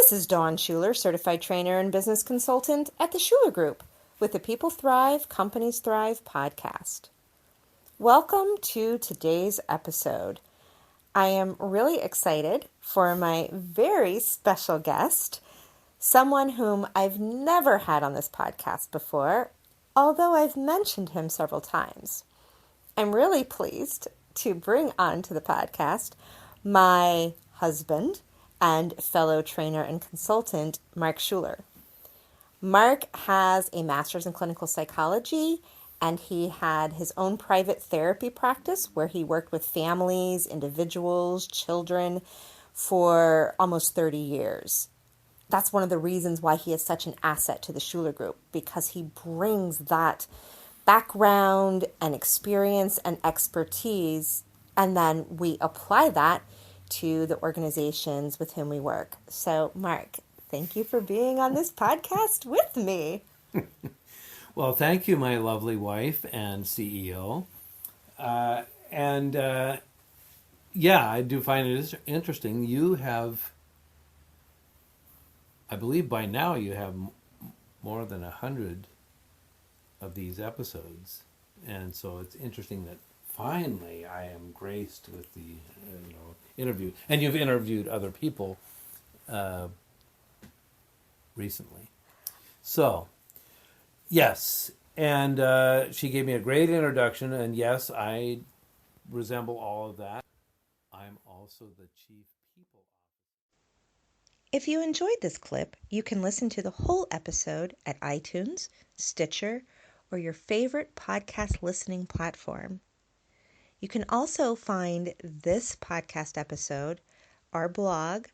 This is Dawn Shuler, certified trainer and business consultant at the Shuler Group with the People Thrive, Companies Thrive podcast. Welcome to today's episode. I am really excited for my very special guest, someone whom I've never had on this podcast before, although I've mentioned him several times. I'm really pleased to bring on to the podcast my husband and fellow trainer and consultant, Mark Shuler. Mark has a master's in clinical psychology, and he had his own private therapy practice where he worked with families, individuals, children for almost 30 years. That's one of the reasons why he is such an asset to the Shuler Group, because he brings that background and experience and expertise, and then we apply that to the organizations with whom we work. So, Mark, thank you for being on this podcast with me. Well, thank you, my lovely wife and CEO. Yeah, I do find it interesting. You have, I believe by now you have more than 100 of these episodes. And so it's interesting that finally I am graced with the interview. And you've interviewed other people recently. So, yes. And she gave me a great introduction. And yes, I resemble all of that. I'm also the chief people officer. If you enjoyed this clip, you can listen to the whole episode at iTunes, Stitcher, or your favorite podcast listening platform. You can also find this podcast episode, our blog,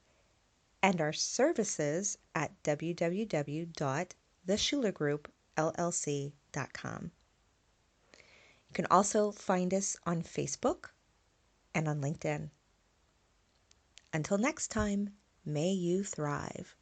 and our services at www.theshulergroupllc.com. You can also find us on Facebook and on LinkedIn. Until next time, may you thrive.